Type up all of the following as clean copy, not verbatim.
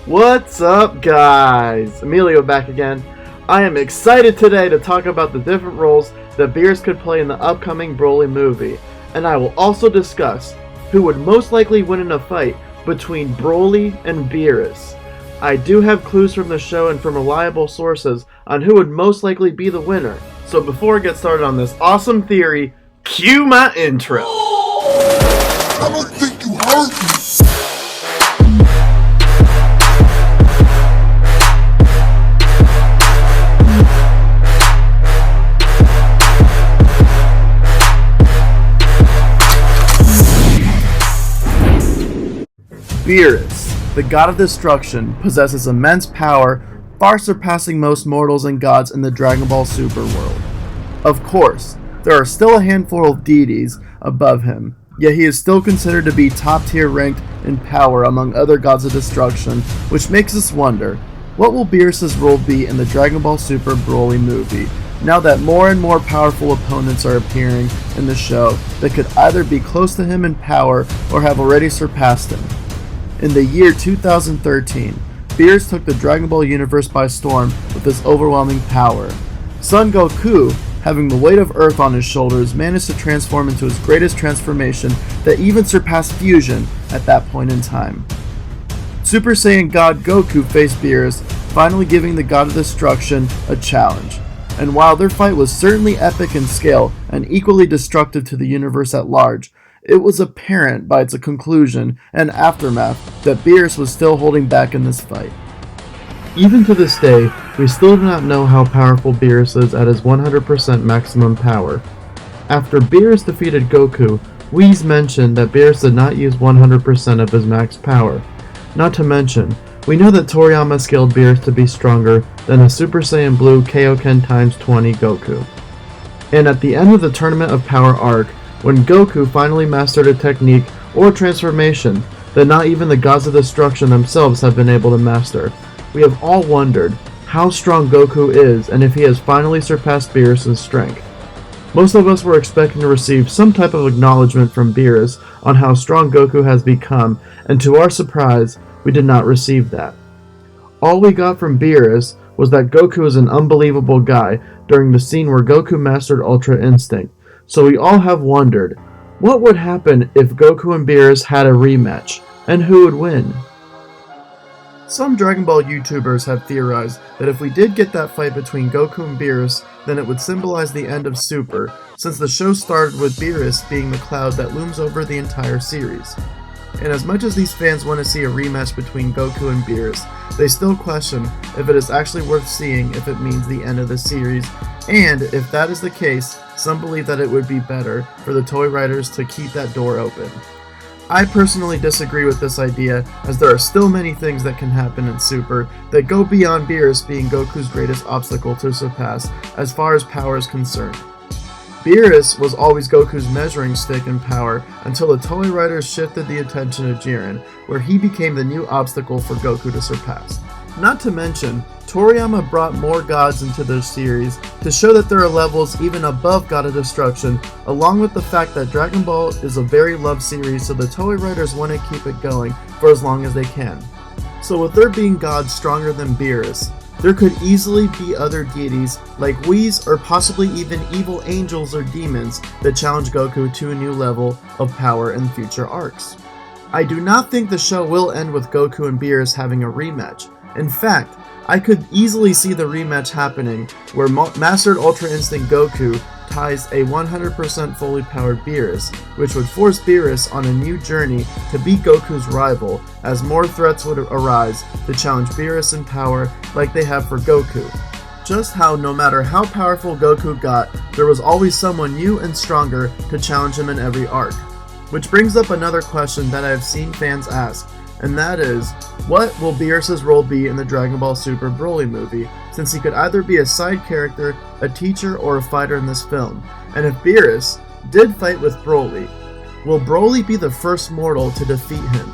What's up, guys? Emilio back again. I am excited today to talk about the different roles that Beerus could play in the upcoming Broly movie, and I will also discuss who would most likely win in a fight between Broly and Beerus. I do have clues from the show and from reliable sources on who would most likely be the winner. So before I get started on this awesome theory, cue my intro. I don't think you heard me. Beerus, the god of destruction, possesses immense power, far surpassing most mortals and gods in the Dragon Ball Super world. Of course, there are still a handful of deities above him, yet he is still considered to be top tier ranked in power among other gods of destruction, which makes us wonder, what will Beerus' role be in the Dragon Ball Super Broly movie, now that more and more powerful opponents are appearing in the show that could either be close to him in power or have already surpassed him. In the year 2013, Beerus took the Dragon Ball universe by storm with his overwhelming power. Son Goku, having the weight of Earth on his shoulders, managed to transform into his greatest transformation that even surpassed fusion at that point in time. Super Saiyan God Goku faced Beerus, finally giving the God of Destruction a challenge. And while their fight was certainly epic in scale and equally destructive to the universe at large, it was apparent by its conclusion and aftermath that Beerus was still holding back in this fight. Even to this day, we still do not know how powerful Beerus is at his 100% maximum power. After Beerus defeated Goku, Whis mentioned that Beerus did not use 100% of his max power. Not to mention, we know that Toriyama scaled Beerus to be stronger than a Super Saiyan Blue Kaioken x 20 Goku. And at the end of the Tournament of Power arc, when Goku finally mastered a technique or transformation that not even the gods of destruction themselves have been able to master, we have all wondered how strong Goku is and if he has finally surpassed Beerus' strength. Most of us were expecting to receive some type of acknowledgement from Beerus on how strong Goku has become, and to our surprise, we did not receive that. All we got from Beerus was that Goku is an unbelievable guy during the scene where Goku mastered Ultra Instinct. So we all have wondered, what would happen if Goku and Beerus had a rematch, and who would win? Some Dragon Ball YouTubers have theorized that if we did get that fight between Goku and Beerus, then it would symbolize the end of Super, since the show started with Beerus being the cloud that looms over the entire series. And as much as these fans want to see a rematch between Goku and Beerus, they still question if it is actually worth seeing if it means the end of the series, and if that is the case, some believe that it would be better for the toy writers to keep that door open. I personally disagree with this idea, as there are still many things that can happen in Super that go beyond Beerus being Goku's greatest obstacle to surpass as far as power is concerned. Beerus was always Goku's measuring stick in power until the toy writers shifted the attention to Jiren, where he became the new obstacle for Goku to surpass. Not to mention, Toriyama brought more gods into their series to show that there are levels even above God of Destruction, along with the fact that Dragon Ball is a very loved series, so the toy writers want to keep it going for as long as they can. So with there being gods stronger than Beerus, there could easily be other deities like Whis or possibly even evil angels or demons that challenge Goku to a new level of power in future arcs. I do not think the show will end with Goku and Beerus having a rematch. In fact, I could easily see the rematch happening where Mastered Ultra Instinct Goku ties a 100% fully powered Beerus, which would force Beerus on a new journey to beat Goku's rival, as more threats would arise to challenge Beerus in power like they have for Goku. Just how no matter how powerful Goku got, there was always someone new and stronger to challenge him in every arc. Which brings up another question that I have seen fans ask, and that is, what will Beerus' role be in the Dragon Ball Super Broly movie, since he could either be a side character, a teacher, or a fighter in this film? And if Beerus did fight with Broly, will Broly be the first mortal to defeat him?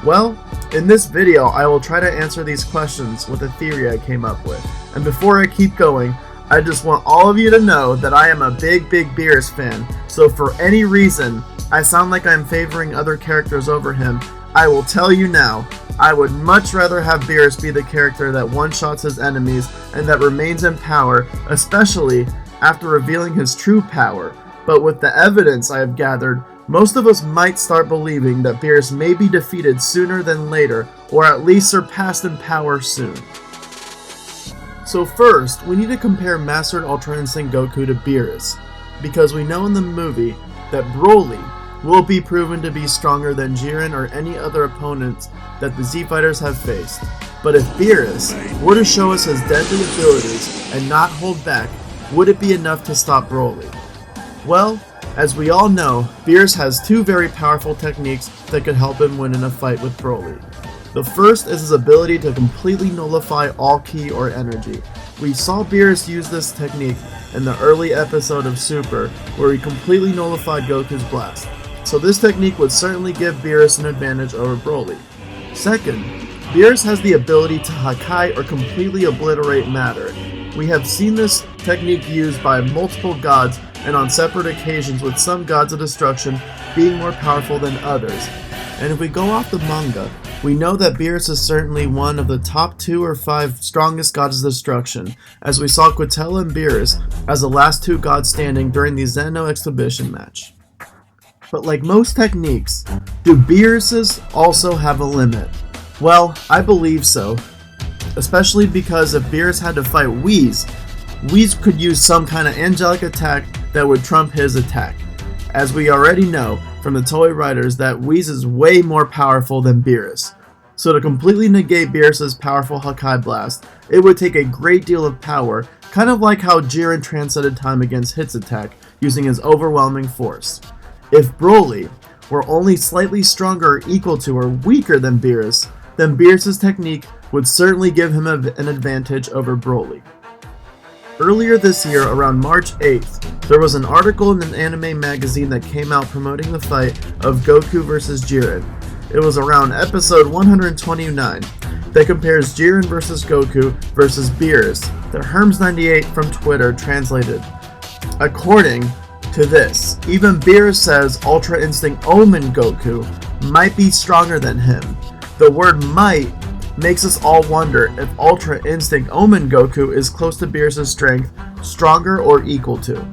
Well, in this video I will try to answer these questions with a theory I came up with. And before I keep going, I just want all of you to know that I am a big Beerus fan, so for any reason I sound like I'm favoring other characters over him, I will tell you now, I would much rather have Beerus be the character that one-shots his enemies and that remains in power, especially after revealing his true power. But with the evidence I have gathered, most of us might start believing that Beerus may be defeated sooner than later, or at least surpassed in power soon. So first, we need to compare Mastered Ultra Instinct Goku to Beerus, because we know in the movie that Broly will be proven to be stronger than Jiren or any other opponents that the Z Fighters have faced. But if Beerus were to show us his deadly abilities and not hold back, would it be enough to stop Broly? Well, as we all know, Beerus has two very powerful techniques that could help him win in a fight with Broly. The first is his ability to completely nullify all ki or energy. We saw Beerus use this technique in the early episode of Super, where he completely nullified Goku's blast. So this technique would certainly give Beerus an advantage over Broly. Second, Beerus has the ability to Hakai or completely obliterate matter. We have seen this technique used by multiple gods and on separate occasions, with some gods of destruction being more powerful than others. And if we go off the manga, we know that Beerus is certainly one of the top 2 or 5 strongest gods of destruction, as we saw Quintella and Beerus as the last 2 gods standing during the Zeno exhibition match. But like most techniques, do Beerus's also have a limit? Well, I believe so, especially because if Beerus had to fight Whis could use some kind of angelic attack that would trump his attack, as we already know from the Toei writers that Whis is way more powerful than Beerus. So to completely negate Beerus's powerful Hakai blast, it would take a great deal of power, kind of like how Jiren transcended time against Hit's attack, using his overwhelming force. If Broly were only slightly stronger or equal to or weaker than Beerus, then Beerus's technique would certainly give him an advantage over Broly. Earlier this year, around March 8th, there was an article in an anime magazine that came out promoting the fight of Goku vs. Jiren. It was around episode 129 that compares Jiren vs. Goku vs. Beerus. The Herms98 from Twitter translated, "According to this, even Beerus says Ultra Instinct Omen Goku might be stronger than him. The word might makes us all wonder if Ultra Instinct Omen Goku is close to Beerus' strength, stronger or equal to.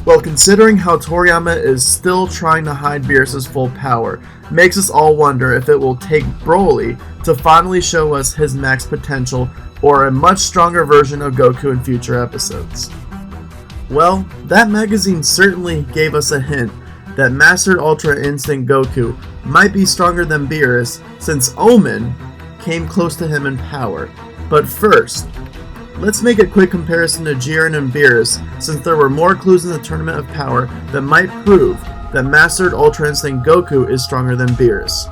Well, considering how Toriyama is still trying to hide Beerus' full power, makes us all wonder if it will take Broly to finally show us his max potential or a much stronger version of Goku in future episodes." Well, that magazine certainly gave us a hint that Mastered Ultra Instinct Goku might be stronger than Beerus, since Omen came close to him in power. But first, let's make a quick comparison to Jiren and Beerus, since there were more clues in the Tournament of Power that might prove that Mastered Ultra Instinct Goku is stronger than Beerus.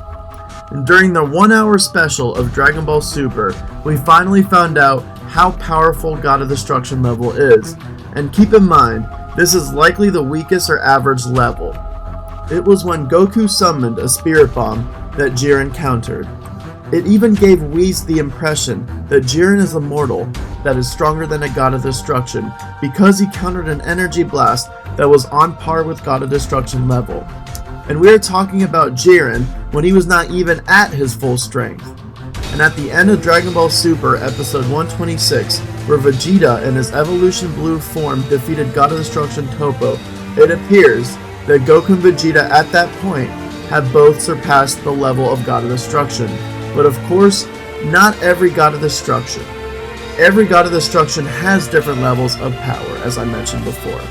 During the 1-hour special of Dragon Ball Super, we finally found out how powerful God of Destruction level is, and keep in mind, this is likely the weakest or average level. It was when Goku summoned a Spirit Bomb that Jiren countered. It even gave Whis the impression that Jiren is immortal, that is stronger than a God of Destruction, because he countered an energy blast that was on par with God of Destruction level. And we are talking about Jiren when he was not even at his full strength. And at the end of Dragon Ball Super episode 126, where Vegeta in his Evolution Blue form defeated God of Destruction Toppo, it appears that Goku and Vegeta at that point have both surpassed the level of God of Destruction. But of course, not every God of Destruction. Every God of Destruction has different levels of power, as I mentioned before.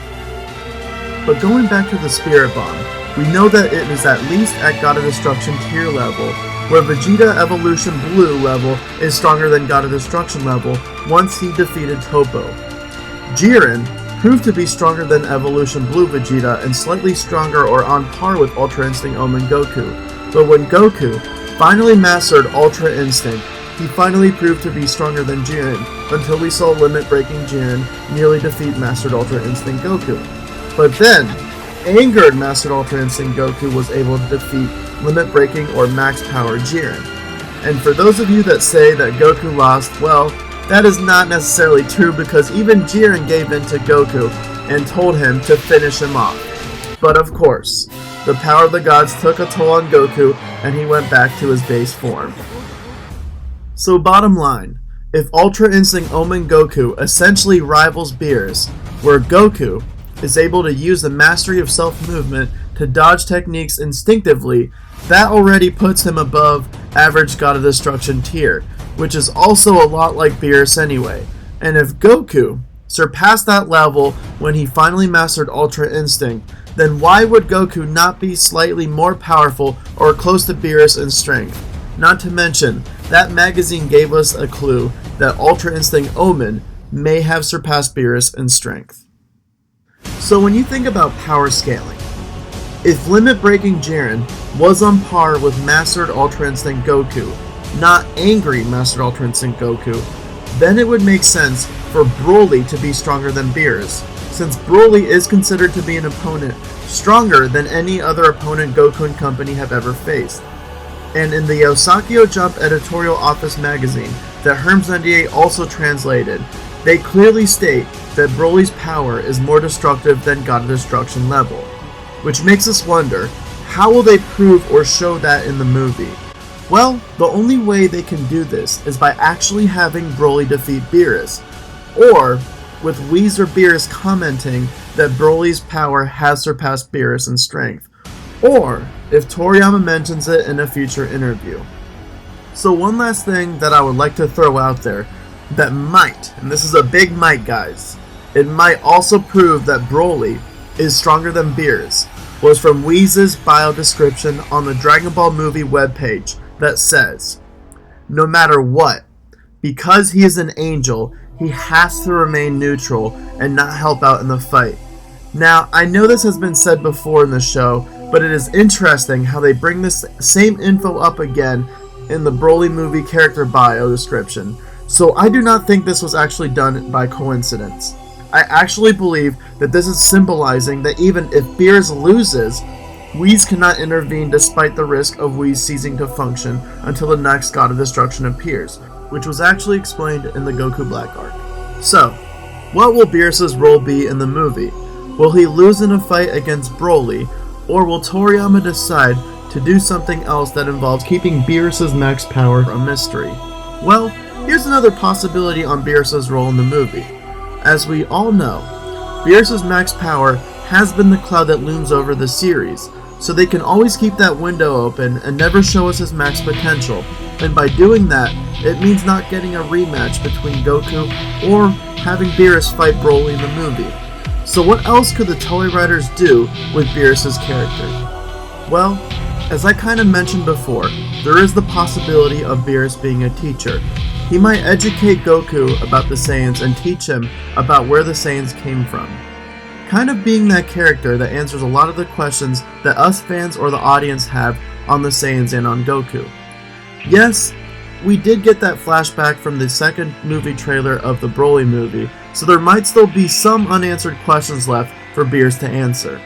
But going back to the Spirit Bomb, we know that it is at least at God of Destruction tier level, where Vegeta Evolution Blue level is stronger than God of Destruction level once he defeated Toppo. Jiren proved to be stronger than Evolution Blue Vegeta and slightly stronger or on par with Ultra Instinct Omen Goku. But when Goku finally mastered Ultra Instinct, he finally proved to be stronger than Jiren, until we saw limit-breaking Jiren nearly defeat Mastered Ultra Instinct Goku. But then, angered Mastered Ultra Instinct Goku was able to defeat limit-breaking or max power Jiren. And for those of you that say that Goku lost, well, that is not necessarily true, because even Jiren gave in to Goku and told him to finish him off. But of course, the power of the gods took a toll on Goku and he went back to his base form. So bottom line, if Ultra Instinct Omen Goku essentially rivals Beerus, where Goku is able to use the mastery of self-movement to dodge techniques instinctively, that already puts him above average God of Destruction tier, which is also a lot like Beerus anyway. And if Goku surpassed that level when he finally mastered Ultra Instinct, then why would Goku not be slightly more powerful or close to Beerus in strength? Not to mention, that magazine gave us a clue that Ultra Instinct Omen may have surpassed Beerus in strength. So when you think about power scaling, if Limit Breaking Jiren was on par with Mastered Ultra Instinct Goku, not angry Mastered Ultra Instinct Goku, then it would make sense for Broly to be stronger than Beerus, since Broly is considered to be an opponent stronger than any other opponent Goku and company have ever faced. And in the Osakyo Jump editorial office magazine that Herms98 also translated, they clearly state that Broly's power is more destructive than God of Destruction level, which makes us wonder, how will they prove or show that in the movie? Well, the only way they can do this is by actually having Broly defeat Beerus, or with Whis or Beerus commenting that Broly's power has surpassed Beerus in strength, or if Toriyama mentions it in a future interview. So one last thing that I would like to throw out there that might, and this is a big might guys, it might also prove that Broly is stronger than Beerus, was from Whis' bio description on the Dragon Ball movie webpage that says, no matter what, because he is an angel, he has to remain neutral and not help out in the fight. Now, I know this has been said before in the show, but it is interesting how they bring this same info up again in the Broly movie character bio description, so I do not think this was actually done by coincidence. I actually believe that this is symbolizing that even if Beerus loses, Whis cannot intervene despite the risk of Whis ceasing to function until the next God of Destruction appears, which was actually explained in the Goku Black arc. So, what will Beerus' role be in the movie? Will he lose in a fight against Broly, or will Toriyama decide to do something else that involves keeping Beerus' max power a mystery? Well, here's another possibility on Beerus' role in the movie. As we all know, Beerus' max power has been the cloud that looms over the series, so they can always keep that window open and never show us his max potential, and by doing that, it means not getting a rematch between Goku or having Beerus fight Broly in the movie. So what else could the Toei writers do with Beerus' character? Well, as I kind of mentioned before, there is the possibility of Beerus being a teacher. He might educate Goku about the Saiyans and teach him about where the Saiyans came from. Kind of being that character that answers a lot of the questions that us fans or the audience have on the Saiyans and on Goku. Yes, we did get that flashback from the second movie trailer of the Broly movie, so there might still be some unanswered questions left for Beerus to answer.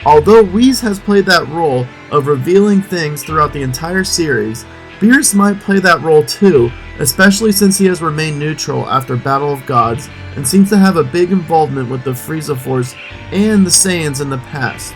Although Whis has played that role of revealing things throughout the entire series, Beerus might play that role too, especially since he has remained neutral after Battle of Gods and seems to have a big involvement with the Frieza Force and the Saiyans in the past.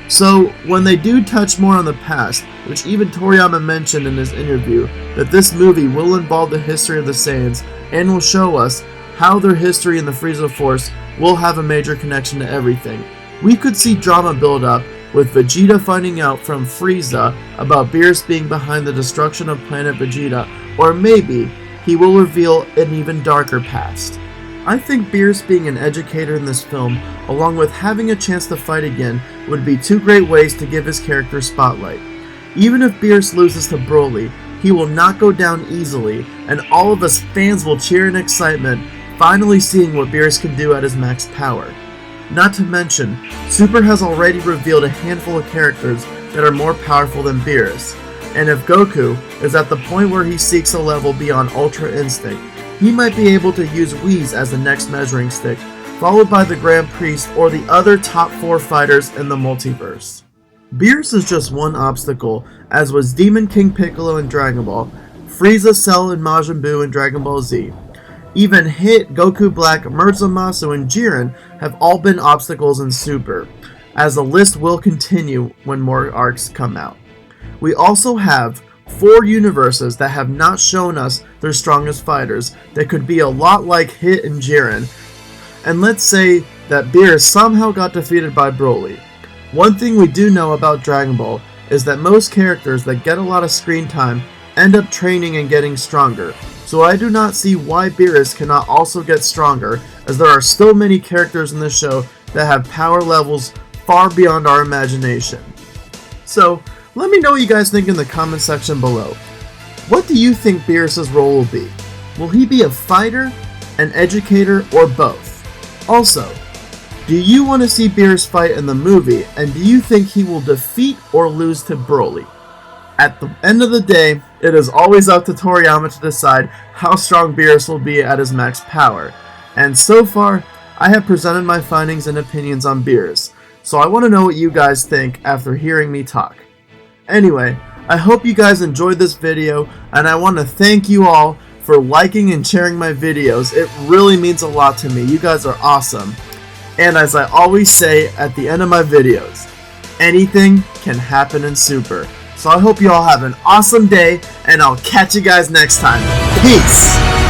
So, when they do touch more on the past, which even Toriyama mentioned in his interview, that this movie will involve the history of the Saiyans and will show us how their history in the Frieza Force will have a major connection to everything. We could see drama build up, with Vegeta finding out from Frieza about Beerus being behind the destruction of planet Vegeta, or maybe he will reveal an even darker past. I think Beerus being an educator in this film, along with having a chance to fight again, would be two great ways to give his character spotlight. Even if Beerus loses to Broly, he will not go down easily, and all of us fans will cheer in excitement, finally seeing what Beerus can do at his max power. Not to mention, Super has already revealed a handful of characters that are more powerful than Beerus, and if Goku is at the point where he seeks a level beyond Ultra Instinct, he might be able to use Whis as the next measuring stick, followed by the Grand Priest or the other top 4 fighters in the multiverse. Beerus is just one obstacle, as was Demon King Piccolo in Dragon Ball, Frieza, Cell, and Majin Buu in Dragon Ball Z. Even Hit, Goku Black, Zamasu, and Jiren have all been obstacles in Super. as the list will continue when more arcs come out. We also have 4 universes that have not shown us their strongest fighters that could be a lot like Hit and Jiren. And let's say that Beerus somehow got defeated by Broly. One thing we do know about Dragon Ball is that most characters that get a lot of screen time end up training and getting stronger. So I do not see why Beerus cannot also get stronger, as there are still many characters in the show that have power levels far beyond our imagination. So, let me know what you guys think in the comment section below. What do you think Beerus' role will be? Will he be a fighter, an educator, or both? Also, do you want to see Beerus fight in the movie, and do you think he will defeat or lose to Broly? At the end of the day, it is always up to Toriyama to decide how strong Beerus will be at his max power. And so far, I have presented my findings and opinions on Beerus, so I want to know what you guys think after hearing me talk. Anyway, I hope you guys enjoyed this video, and I want to thank you all for liking and sharing my videos. It really means a lot to me. You guys are awesome. And as I always say at the end of my videos, anything can happen in Super. So I hope you all have an awesome day, and I'll catch you guys next time. Peace!